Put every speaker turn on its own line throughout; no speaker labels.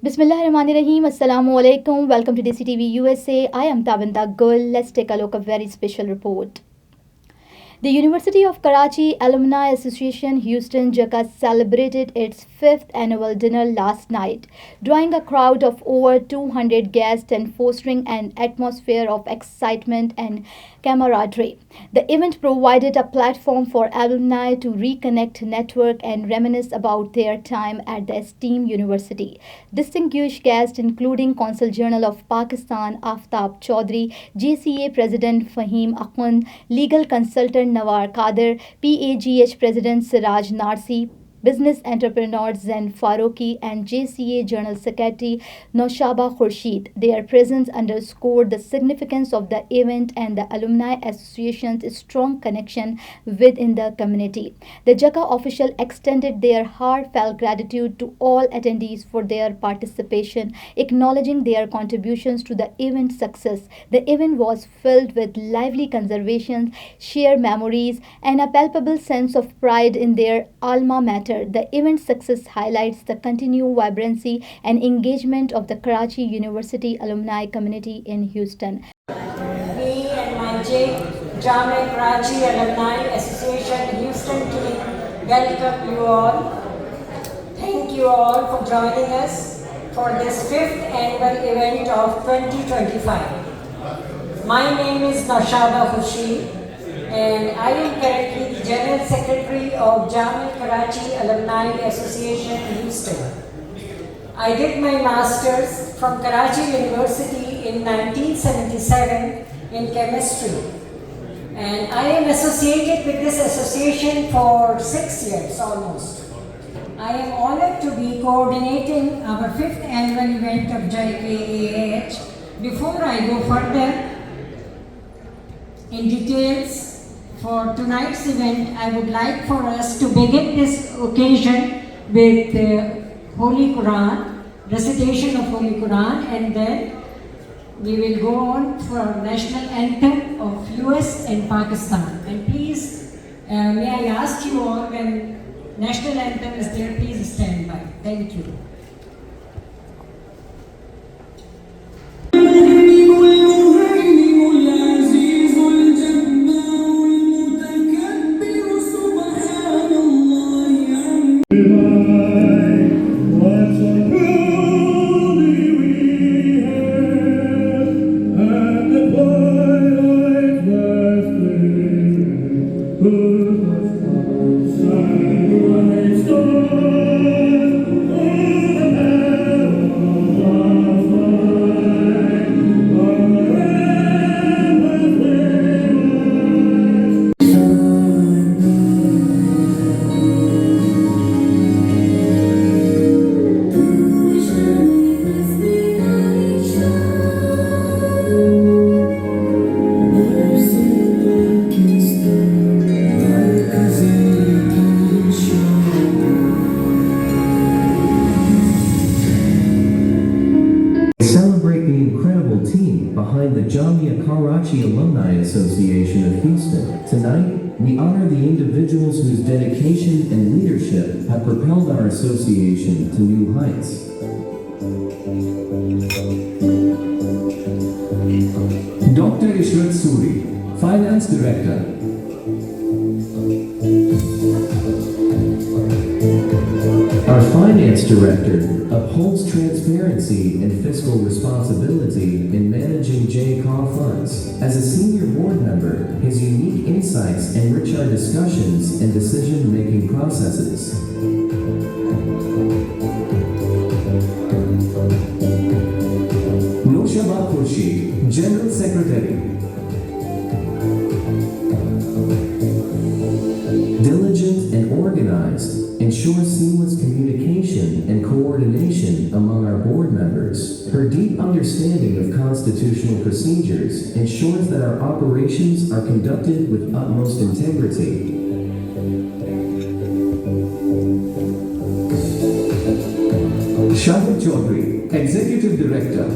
Bismillahirrahmanirrahim. Assalamu alaikum. Welcome to DCTV USA. I am Tabinda Gul. Let's take a look at a very special report. The University of Karachi Alumni Association Houston JACA celebrated its 5th annual dinner last night, drawing a crowd of over 200 guests and fostering an atmosphere of excitement and camaraderie. The event provided a platform for alumni to reconnect, network, and reminisce about their time at the esteemed university. Distinguished guests, including Consul General of Pakistan Aftab Chaudhry, JCA President Fahim Akhund, legal consultant Nawar Qadir, PAGH President Siraj Narsi, business entrepreneur Zain Faruqi, and JCA General Secretary Noshaba Khurshid. Their presence underscored the significance of the event and the Alumni Association's strong connection within the community. The JACA official extended their heartfelt gratitude to all attendees for their participation, acknowledging their contributions to the event's success. The event was filled with lively conversations, shared memories, and a palpable sense of pride in their alma mater. The event's success highlights the continued vibrancy and engagement of the Karachi University alumni community in Houston.
Me and my Jamia Karachi Alumni Association Houston team welcome you all. Thank you all for joining us for this 5th annual event of 2025. My name is Noshaba Khurshid, and I am currently the General Secretary of Jamia Karachi Alumni Association Houston. I did my Masters from Karachi University in 1977 in chemistry, and I am associated with this association for 6 years almost. I am honored to be coordinating our 5th annual event of JKAH. Before I go further in details, for tonight's event, I would like for us to begin this occasion with the Holy Quran, recitation of Holy Quran, and then we will go on for national anthem of US and Pakistan. And please, may I ask you all, when national anthem is there, please stand by. Thank you.
The Jamia Karachi Alumni Association of Houston. Tonight, we honor the individuals whose dedication and leadership have propelled our association to new heights. Dr. Ishrat Suri, Finance Director. Our Finance Director upholds transparency and fiscal responsibility in managing JCAW funds. As a senior board member, his unique insights enrich our discussions and decision-making processes. Noshaba Khurshid, General Secretary. Diligent and organized, ensures seamless communication and coordination among our board members. Her deep understanding of constitutional procedures ensures that our operations are conducted with utmost integrity. Shahid Chaudhry, Executive Director.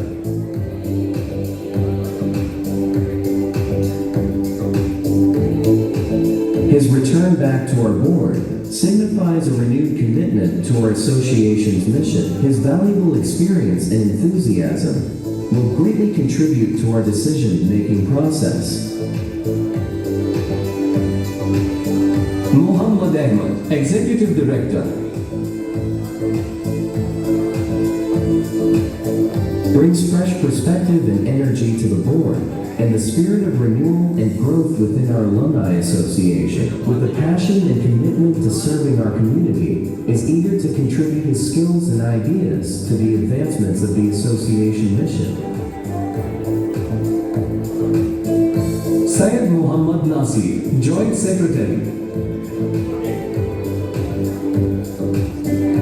His return back to our board signifies a renewed commitment to our association's mission. His valuable experience and enthusiasm will greatly contribute to our decision-making process. Muhammad Ahmad, Executive Director, brings fresh perspective and energy to the board and the spirit of renewal and growth within our alumni association. With a passion and commitment to serving our community, is eager to contribute his skills and ideas to the advancements of the association mission. Syed Muhammad Nasir, Joint Secretary,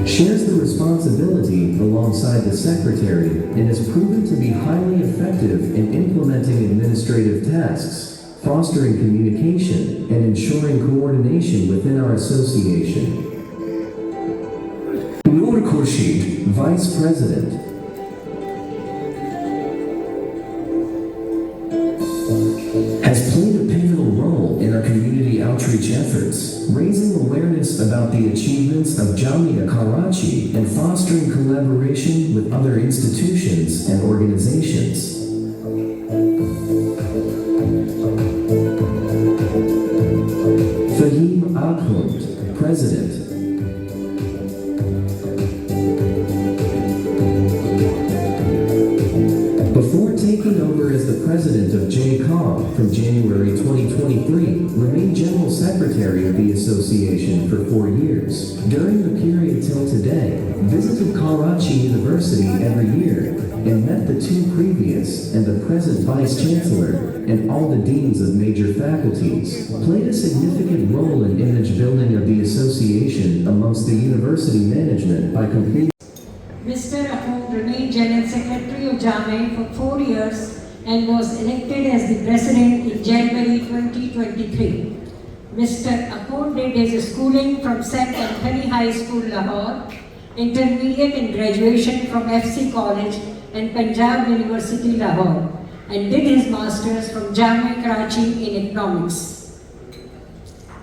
shares the responsibility alongside the Secretary and has proven to be highly effective in implementing administrative tasks, fostering communication, and ensuring coordination within our association. Noor Khurshid, Vice President, has played a pivotal role in our community outreach efforts, raising awareness about the achievements of Jamia Karachi and fostering collaboration with other institutions and organizations. Fahim Akhund, President, before taking over as the president of JCOM from January 2023, remained General Secretary of the Association for 4 years. During the period till today, visited Karachi University every year and met the two previous and the present Vice Chancellor and all the deans of major faculties, played a significant role in image building of the association amongst the university management by completing.
Mr. Akhund remained General Secretary of Jamia for 4 years and was elected as the President in January 2023. Mr. Akhund did his schooling from St. Anthony High School, Lahore, intermediate and graduation from FC College and Punjab University, Lahore, and did his Masters from Jamia Karachi in Economics.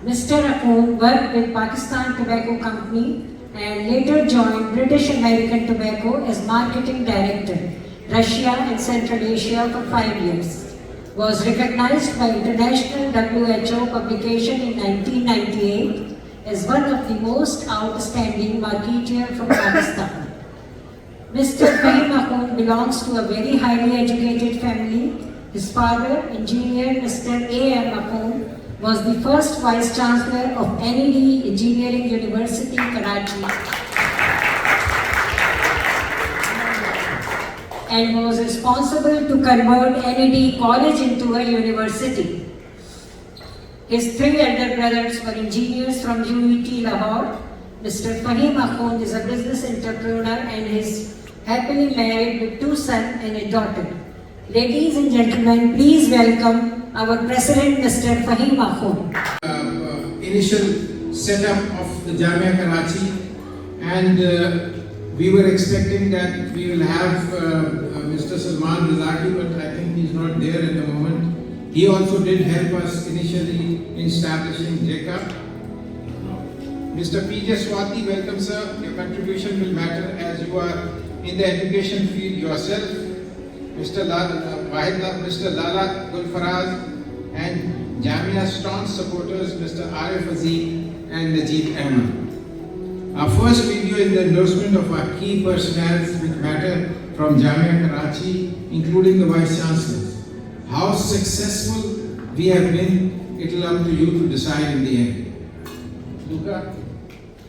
Mr. Akhund worked with Pakistan Tobacco Company and later joined British American Tobacco as Marketing Director, Russia and Central Asia for 5 years. Was recognized by International WHO publication in 1998 as one of the most outstanding marketeer from Pakistan. Mr. Fahim Akhund belongs to a very highly educated family. His father, engineer Mr. A.M. Akhund, was the first Vice Chancellor of NED Engineering University, Karachi, and was responsible to convert NED College into a university. His 3 elder brothers were engineers from UET Lahore. Mr. Fahim Akhund is a business entrepreneur and is happily married with 2 sons and a daughter. Ladies and gentlemen, please welcome our President, Mr. Fahim Akhund.
Initial setup of the Jamia Karachi, and we were expecting that we will have Mr. Salman Rizaki, but I think he's not there at the moment. He also did help us initially in establishing JCOM. Mr. P.J. Swati, welcome sir. Your contribution will matter as you are in the education field yourself. Mr. Lala Gulfaraz and Jamia staunch supporters Mr. Arif Azeem and Najib Ahmed. Our first video is the endorsement of our key personnel which matter from Jamia Karachi, including the Vice Chancellors. How successful we have been, it will up to you to decide in the end. Luca,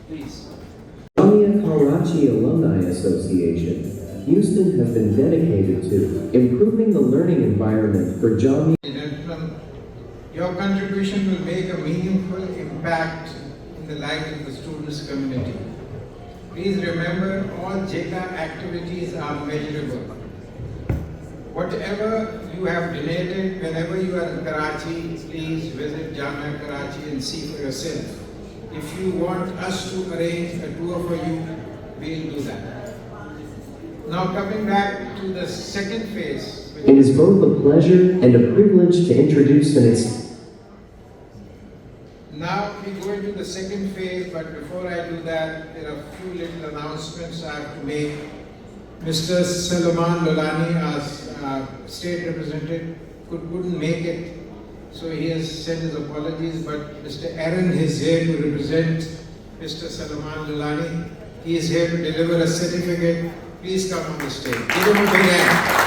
please.
Jamia Karachi Alumni Association, Houston, has been dedicated to improving the learning environment for Jamia.
Your contribution will make a meaningful impact in the life of the students' community. Please remember, all JCA activities are measurable. Whatever you have donated, whenever you are in Karachi, please visit Jamia Karachi and see for yourself. If you want us to arrange a tour for you, we'll do that. Now coming back to the second phase.
It is both a pleasure and a privilege to introduce the next.
Now we go into the second phase, but before I do that, there are a few little announcements I have to make. Mr. Salman Lolani, our state representative, couldn't make it, so he has sent his apologies, but Mr. Aaron is here to represent Mr. Salman Lolani. He is here to deliver a certificate. Please come on the stage. Give him a big hand.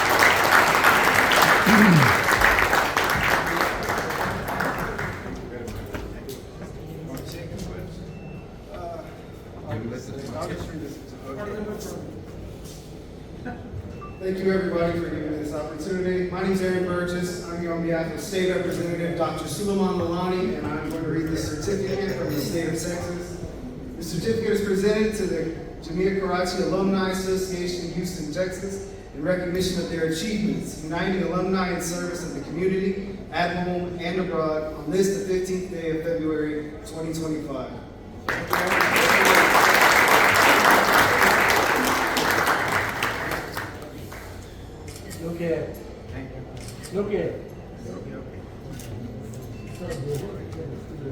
Thank you everybody for giving me this opportunity. My name is Aaron Burgess. I'm here on behalf of State Representative Dr. Suleiman Lolani, and I'm going to read the certificate from the state of Texas. The certificate is presented to the Jamia Karachi Alumni Association, Houston, Texas, in recognition of their achievements, uniting alumni in service of the community, at home and abroad, on this, the 15th day of February, 2025.
Look here. Look here.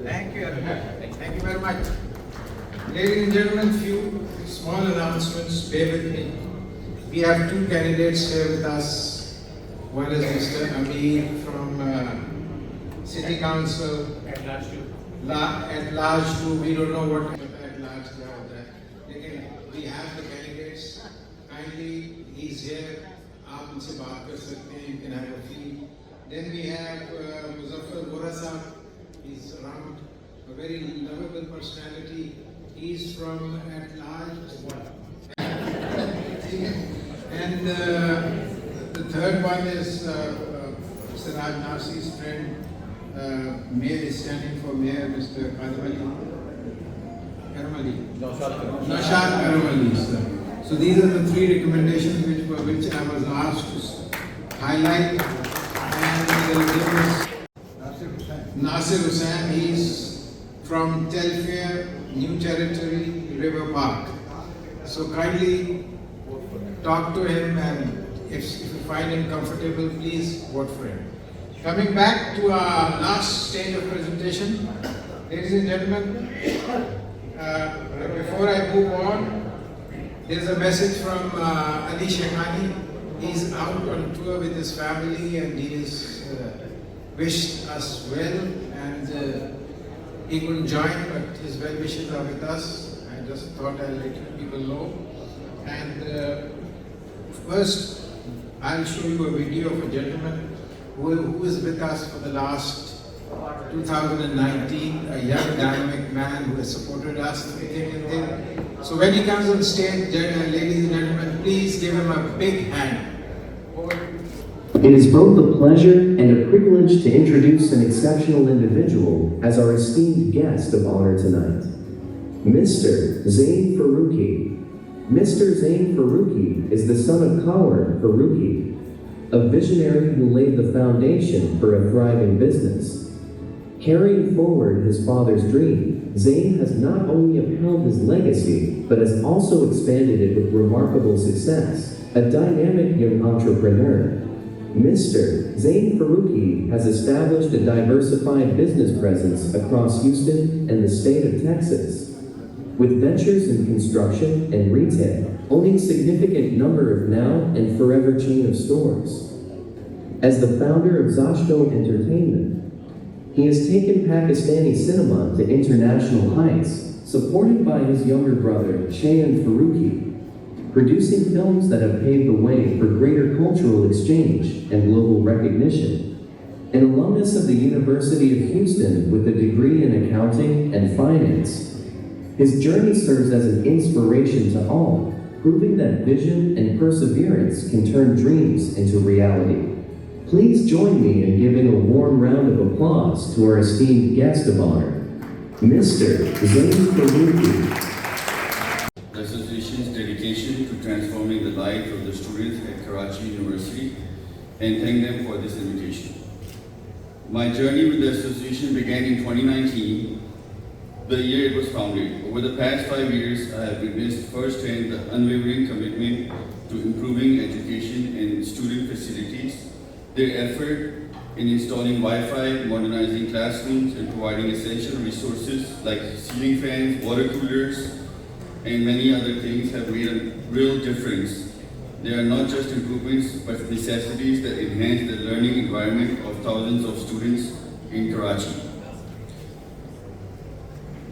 Thank you. Thank you very much. Ladies and gentlemen, few small announcements. Bear with me. We have two candidates here with us. One is Mr. Amir from City Council. At large too. We don't know what at large they are there. We have the candidates. Kindly, he's here. आप उनसे बात कर सकते हैं. You can have a feel. Then we have Muzaffar Gora Sahab. He's around, a very lovable personality. He's from at large. And the third one is Mr. Raj Nasi's friend. Mayor is standing for Mayor, Mr. Karamali. Naushad Karamali, sir. So these are the three recommendations which I was asked to highlight. And there was Nasir Hussain. He's from Telfair, New Territory, River Park. So kindly talk to him, and if you find him comfortable, please vote for him. Coming back to our last stage of presentation, ladies and gentlemen, before I move on, there's a message from Ali Shekhani. He's out on tour with his family, and he has wished us well, and he couldn't join, but his well wishes are with us. I just thought I'll let people know. And first, I'll show you a video of a gentleman who is with us for the last 2019, a young dynamic man who has supported us through thick and thin. So when he comes on stage, ladies and gentlemen, please give him a big hand.
It is both a pleasure and a privilege to introduce an exceptional individual as our esteemed guest of honor tonight, Mr. Zain Faruqi. Mr. Zain Faruqi is the son of Kawar Faruqi, a visionary who laid the foundation for a thriving business. Carrying forward his father's dream, Zain has not only upheld his legacy, but has also expanded it with remarkable success. A dynamic young entrepreneur, Mr. Zain Faruqi has established a diversified business presence across Houston and the state of Texas, with ventures in construction and retail, owning a significant number of now and forever chain of stores. As the founder of Zashto Entertainment, he has taken Pakistani cinema to international heights, supported by his younger brother, Shayan Faruqi, producing films that have paved the way for greater cultural exchange and global recognition. An alumnus of the University of Houston with a degree in accounting and finance, his journey serves as an inspiration to all, proving that vision and perseverance can turn dreams into reality. Please join me in giving a warm round of applause to our esteemed guest of honor, Mr. Zain Faruqi.
The association's dedication to transforming the lives of the students at Karachi University, and thank them for this invitation. My journey with the association began in 2019, the year it was founded. Over the past 5 years, I have witnessed firsthand the unwavering commitment to improving education and student facilities, their effort in installing Wi-Fi, modernizing classrooms, and providing essential resources like ceiling fans, water coolers, and many other things have made a real difference. They are not just improvements, but necessities that enhance the learning environment of thousands of students in Karachi.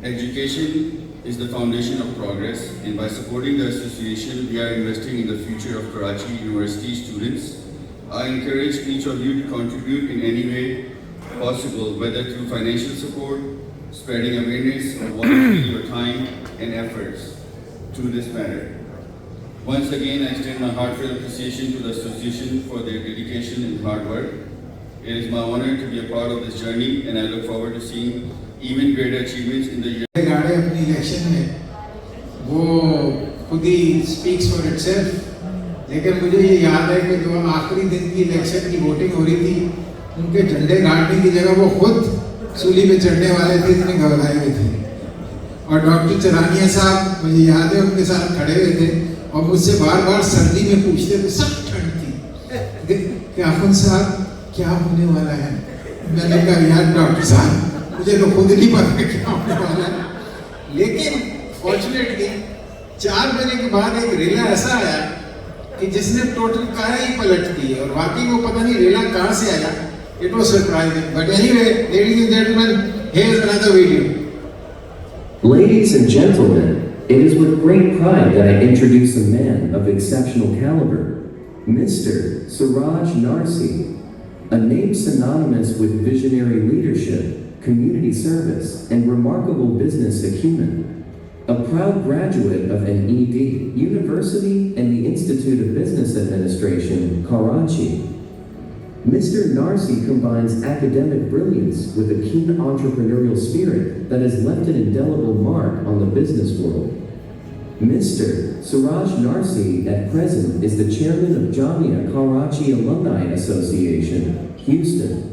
Education is the foundation of progress, and by supporting the association, we are investing in the future of Karachi University students. I encourage each of you to contribute in any way possible, whether through financial support, spreading awareness, or volunteering your time and efforts to this matter. Once again, I extend my heartfelt appreciation to the association for their dedication and hard work. It is my honor to be a part of this journey, and I look forward to seeing even greater achievements in the year.
गाड़े अपनी election में वो खुद he speaks for itself, लेकिन मुझे ये याद है कि जो आखिरी दिन की इलेक्शन की वोटिंग हो रही थी, उनके झंडे गाड़ने की जगह वो खुद सूली पे चढ़ने वाले थे, इतने घबराए हुए थे। और डॉक्टर चरानिया साहब, मुझे याद है, उनके साथ खड़े हुए थे और मुझसे बार बार सर्दी में पूछते थे, सब ठंड थी, कि आफन साहब क्या होने वाला है। मैंने कहा यार डॉक्टर साहब, मुझे तो खुद नहीं पता क्या होने वाला है। लेकिन फॉर्चुनेटली 4 महीने के बाद एक रेला ऐसा आया कि जिसने टोटल काया ही पलट दी है, और वाकई वो पता नहीं रेला कहाँ से आया। It was surprising, but anyway, ladies and gentlemen, here's another video.
Ladies and gentlemen, it is with great pride that I introduce a man of exceptional caliber, Mr. Siraj Narsi, a name synonymous with visionary leadership, community service, and remarkable business acumen. A proud graduate of NED University and the Institute of Business Administration, Karachi. Mr. Narsi combines academic brilliance with a keen entrepreneurial spirit that has left an indelible mark on the business world. Mr. Siraj Narsi at present is the chairman of Jamia Karachi Alumni Association, Houston.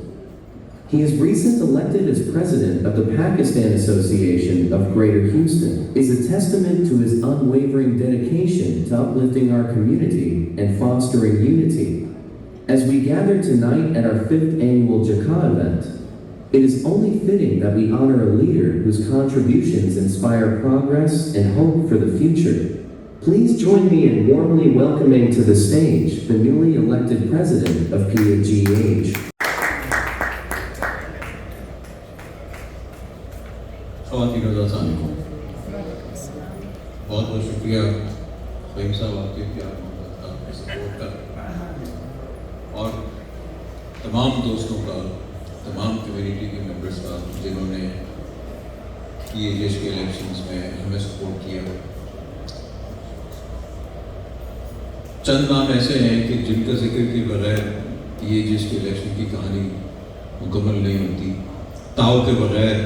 He is recently elected as president of the Pakistan Association of Greater Houston, is a testament to his unwavering dedication to uplifting our community and fostering unity. As we gather tonight at our 5th annual Jaka event, it is only fitting that we honor a leader whose contributions inspire progress and hope for the future. Please join me in warmly welcoming to the stage the newly elected president of PAGH.
बहुत बहुत शुक्रिया फ़हीम साहब, आपके प्यार मोहब्बत, आपके support का, और तमाम दोस्तों का, तमाम कम्युनिटी के मेंबर्स का जिन्होंने PAGH के इलेक्शंस में हमें सपोर्ट किया। चंद नाम ऐसे हैं कि जिनका जिक्र के बगैर PAGH के इलेक्शन की कहानी मुकम्मल नहीं होती, ताव के बगैर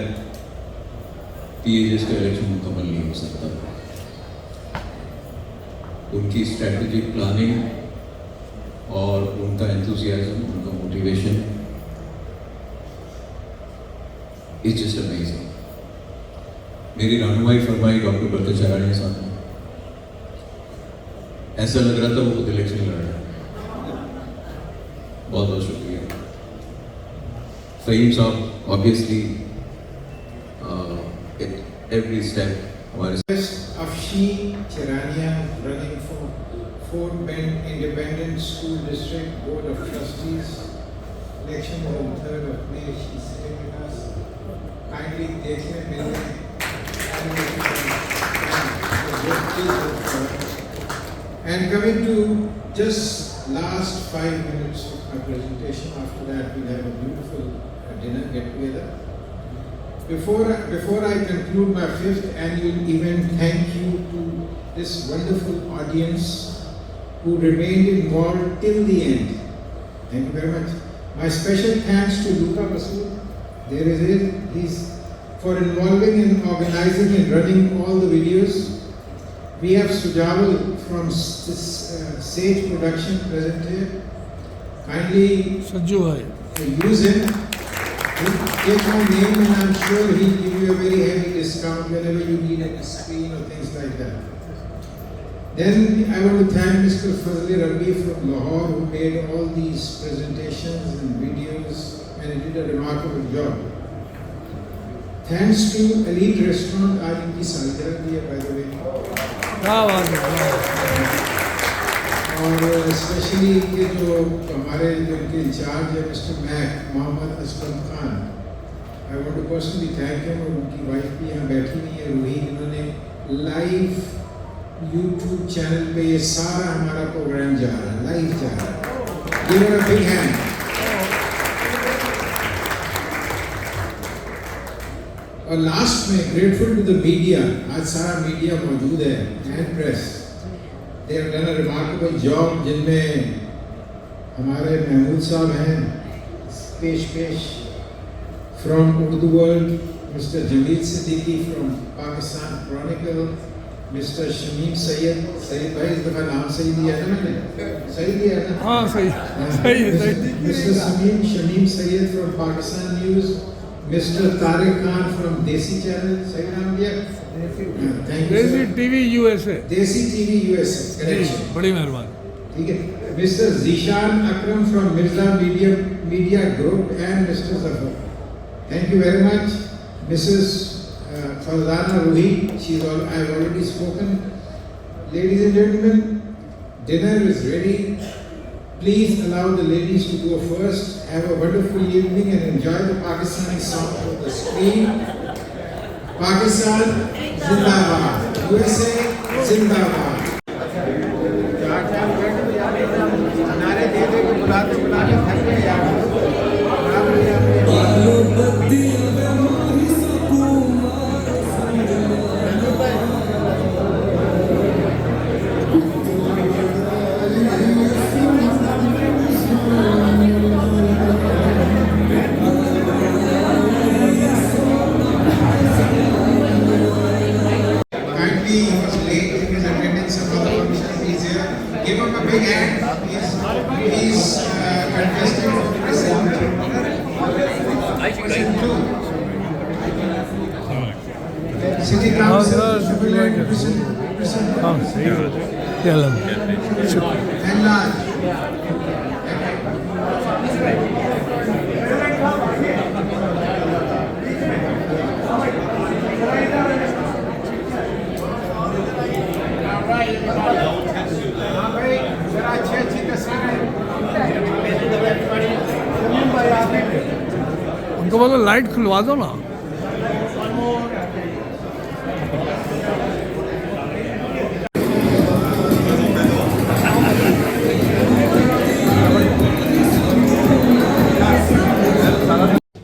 PAGH का इलेक्शन मुकम्मल नहीं हो सकता। उनकी स्ट्रेटजिक प्लानिंग और उनका एंथुसियाज्म, उनका मोटिवेशन इज जस्ट अमेजिंग। मेरी रहनुमाई फरमाई डॉक्टर बरकत चरानिया साहब ने, ऐसा लग रहा था वो खुद इलेक्शन लड़ रहे हैं। बहुत बहुत शुक्रिया फ़हीम साहब। Obviously every step
Afshin Chirania running for Fort Bend Independent School District Board of Trustees. Election on 3rd of May. She's sitting with us. Kindly take her minute. And coming to just last 5 minutes of my presentation. After that, we'll have a beautiful dinner get together. Before I conclude my 5th annual event, thank you to this wonderful audience who remained involved till the end. Thank you very much. My special thanks to Luca Basu. There is it. He's for involving and organizing and running all the videos. We have Sujawal from Sage Production present here. Kindly use him. Take my name and I'm sure he'll give you a very heavy discount whenever you need a screen or things like that. Then I want to thank Mr. Fazli Rabbi from Lahore who made all these presentations and videos and he did a remarkable job. Thanks to Elite Restaurant, आज इनकी सालगिरह भी है by the way. और specially इनके जो हमारे जो इनके इंचार्ज है मिस्टर मैक Mohammad Aslam Khan, I want to personally thank him और उनकी वाइफ भी यहाँ बैठी हुई है रूही, जिन्होंने लाइव यूट्यूब चैनल पे ये सारा हमारा प्रोग्राम जा रहा है, लाइव जा रहा है. Give him a big hand. और लास्ट में ग्रेटफुल टू द मीडिया, आज सारा मीडिया मौजूद है and press. They have done a remarkable job जिनमें हमारे महमूद साहब हैं पेश from Urdu World, Mr. Jamil Siddiqui from Pakistan Chronicle, Mr. Shamim Sayyid भाई इस दफा नाम सही दिया है ना मैंने, सही दिया है ना? हाँ सही. Mr. Shamim Sayyid from Pakistan News, Mr. Tariq Khan from Desi Channel, सही नाम दिया? Thank you.
देसी टीवी यूएसए.
देसी टीवी यूएसए. करेक्शन.
बड़ी मेहरबानी.
ठीक है. Mr. Zishan Akram from Mirza Media Group and Mr. Zafar. Thank you very much. Mrs. Farzana Ruhi, I have already spoken. Ladies and gentlemen, dinner is ready. Please allow the ladies to go first. Have a wonderful evening and enjoy the Pakistani song on the screen. Pakistan Zindabad. USA Zindabad. नारे दे दे के बुलाते बुलाते थक गए यार. Kindly, he was late in his attendance of the function. He's here. Give him a big hand. He's contesting for president. President 2. City Council, and large.
उनको बोलो light खुलवा दो ना.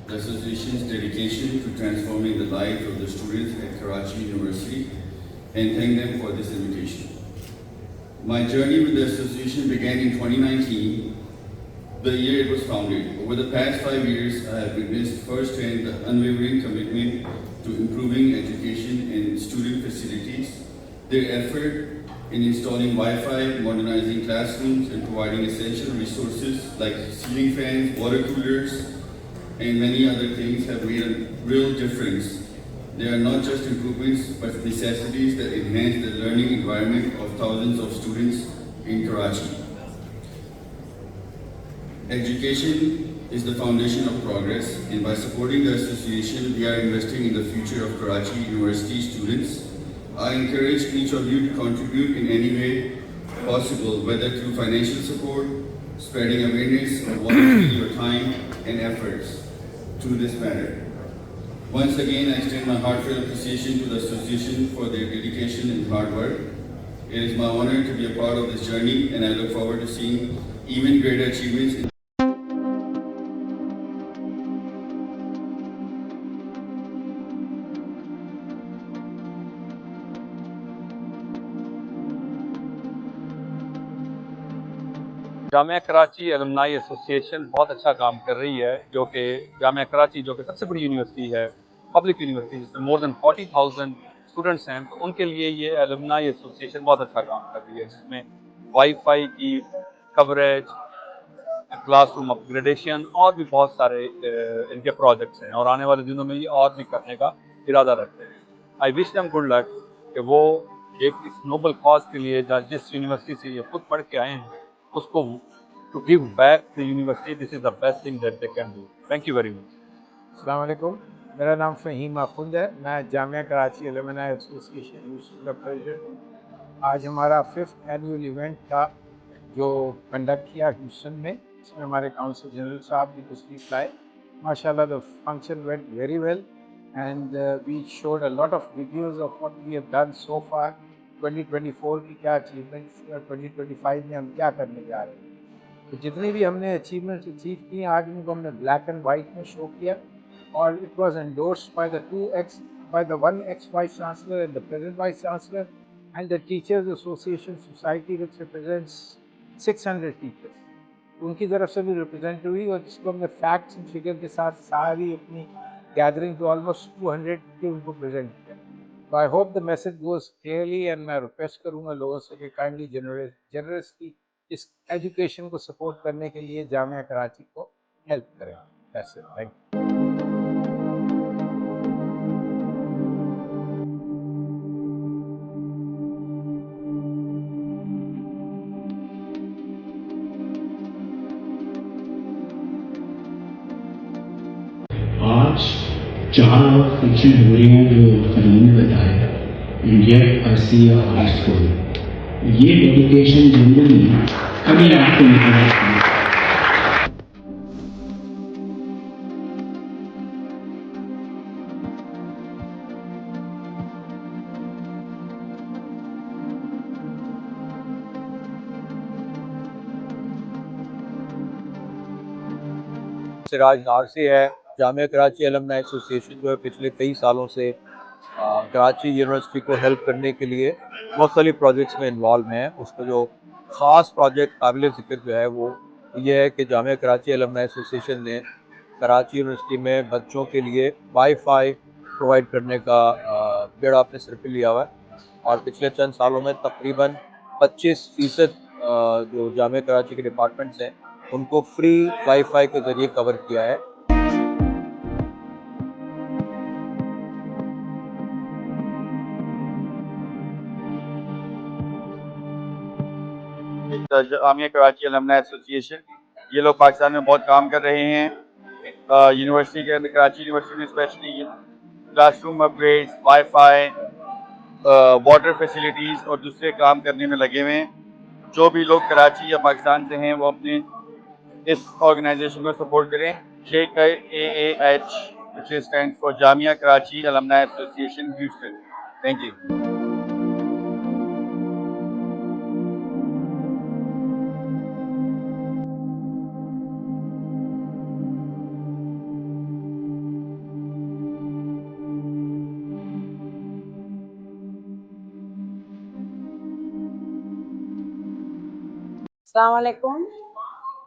The association's dedication to transforming the lives of the students at Karachi University and thank them for this invitation. My journey with the association began in 2019, the year it was founded. Over the past 5 years, I have witnessed firsthand the unwavering commitment to improving education and student facilities, their effort in installing Wi-Fi, modernizing classrooms, and providing essential resources like ceiling fans, water coolers, and many other things have made a real difference. They are not just improvements, but necessities that enhance the learning environment of thousands of students in Karachi. Education is the foundation of progress, and by supporting the association, we are investing in the future of Karachi University students. I encourage each of you to contribute in any way possible, whether through financial support, spreading awareness, or volunteering your time and efforts to this matter. Once again, I extend my heartfelt appreciation to the association for their dedication and hard work. It is my honor to be a part of this journey, and I look forward to seeing even greater achievements in
Jamia Karachi alumni association बहुत अच्छा काम कर रही है, जो कि जामिया कराची जो कि सबसे बड़ी यूनिवर्सिटी है, पब्लिक यूनिवर्सिटी जिसमें मोर देन 40,000 स्टूडेंट्स हैं, तो उनके लिए ये एलुमनाई एसोसिएशन बहुत अच्छा काम कर रही है, जिसमें वाईफाई की कवरेज, क्लासरूम अपग्रेडेशन और भी बहुत सारे इनके प्रोजेक्ट्स हैं और आने वाले दिनों में ये और भी करने का इरादा रखते हैं. I wish them good luck कि वो एक इस नोबल कॉज के लिए जिस यूनिवर्सिटी से ये खुद पढ़ के आए हैं उसको to give back to university, this is the best thing that they can do. Thank you very much.
अस्सलाम वालेकुम, मेरा नाम फ़हीम आखुंद है। मैं Jamia Karachi alumni association university का प्रेसिडेंट हूँ। आज हमारा 5th एनुअल इवेंट था जो कंडक्ट किया ह्यूस्टन में। इसमें हमारे काउंसिल जनरल साहब भी तशरीफ लाए। माशाल्लाह the function went very well and we showed a lot of videos of what we have done so far. 2024 की क्या अचीवमेंट्स और 2025 में हम क्या करने जा रहे हैं। तो जितनी भी हमने अचीवमेंट्स अचीव की हैं आज उनको हमने ब्लैक एंड वाइट में शो किया और it was endorsed by the one x vice chancellor and the present vice chancellor and the teachers association society which represents 600 teachers, उनकी तरफ से भी रिप्रेजेंट हुई और जिसको हमने फैक्ट्स एंड फिगर के साथ सारी अपनी गैदरिंग तो ऑलमोस्ट 200 की उनको प्रेजेंट किया। तो I hope the message goes clearly and मैं रिक्वेस्ट करूँगा लोगों से कि काइंडली जनरसली इस एजुकेशन को सपोर्ट करने के लिए जामिया कराची को हेल्प करें। That's it. Thank you.
आज 4 और फंक्शन हो रहे हैं जो फरमान ने बताया, इंडिया आसिया हाई स्कूल, ये डेडिकेशन जनरली कभी आपको नहीं पता।
सिराज नारसी है। जामिया कराची एलुमनाई एसोसिएशन जो है पिछले कई सालों से कराची यूनिवर्सिटी को हेल्प करने के लिए मुख्तलिफ प्रोजेक्ट्स में इन्वॉल्व हैं। उसका जो ख़ास प्रोजेक्ट काबिल ज़िक्र जो है वो ये है कि जामिया कराची एलुमनाई एसोसिएशन ने कराची यूनिवर्सिटी में बच्चों के लिए वाईफाई प्रोवाइड करने का बेड़ा अपने सिर पे लिया हुआ है और पिछले चंद सालों में तकरीबन 25% जो जामिया कराची के डिपार्टमेंट्स हैं उनको फ्री वाईफाई के ज़रिए कवर किया है। जामिया कराची एलुमनाई एसोसिएशन ये लोग पाकिस्तान में बहुत काम कर रहे हैं। यूनिवर्सिटी के अंदर कराची यूनिवर्सिटी में specially classroom upgrades, wifi, water facilities और दूसरे काम करने में लगे हुए हैं। जो भी लोग कराची या पाकिस्तान से हैं वो अपने इस ऑर्गेनाइजेशन को सपोर्ट करें। JKAAH which stands for Jamia Karachi Alumni Association Houston. Thank you.
अस्सलाम वालेकुम,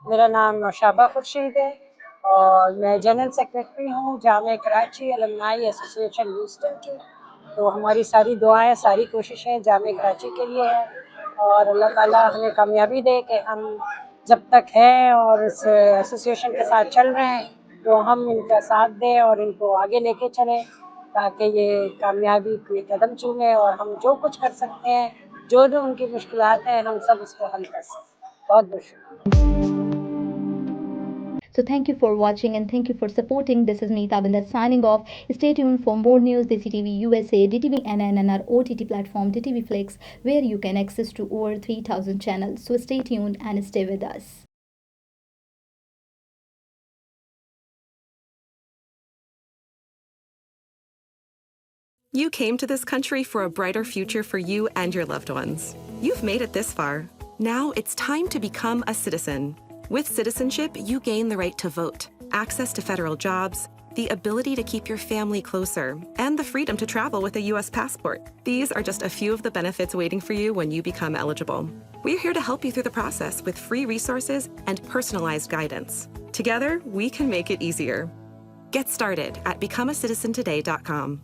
मेरा नाम नौशाबा खुर्शीद है और मैं जनरल सेक्रेटरी हूँ Jamia Karachi alumni association Houston की। तो हमारी सारी दुआएं, सारी कोशिशें जामिया कराची के लिए हैं और अल्लाह ताला हमें कामयाबी दे कि हम जब तक हैं और इस एसोसिएशन के साथ चल रहे हैं तो हम इनका साथ दें और इनको आगे लेके चलें ताकि ये कामयाबी के कदम चूमें और हम जो कुछ कर सकते हैं, जो जो उनकी मुश्किलात हैं, हम सब उसको हल कर सकते हैं। बहुत बहुत शुक्रिया।
So thank you for watching and thank you for supporting. This is me Tabinda signing off. Stay tuned for more news. Desi TV USA, DTV NN and our OTT platform DTV Flix, where you can access to over 3,000 channels. So stay tuned and stay with us.
You came to this country for a brighter future for you and your loved ones. You've made it this far. Now it's time to become a citizen. With citizenship, you gain the right to vote, access to federal jobs, the ability to keep your family closer, and the freedom to travel with a U.S. passport. These are just a few of the benefits waiting for you when you become eligible. We're here to help you through the process with free resources and personalized guidance. Together, we can make it easier. Get started at becomeacitizentoday.com.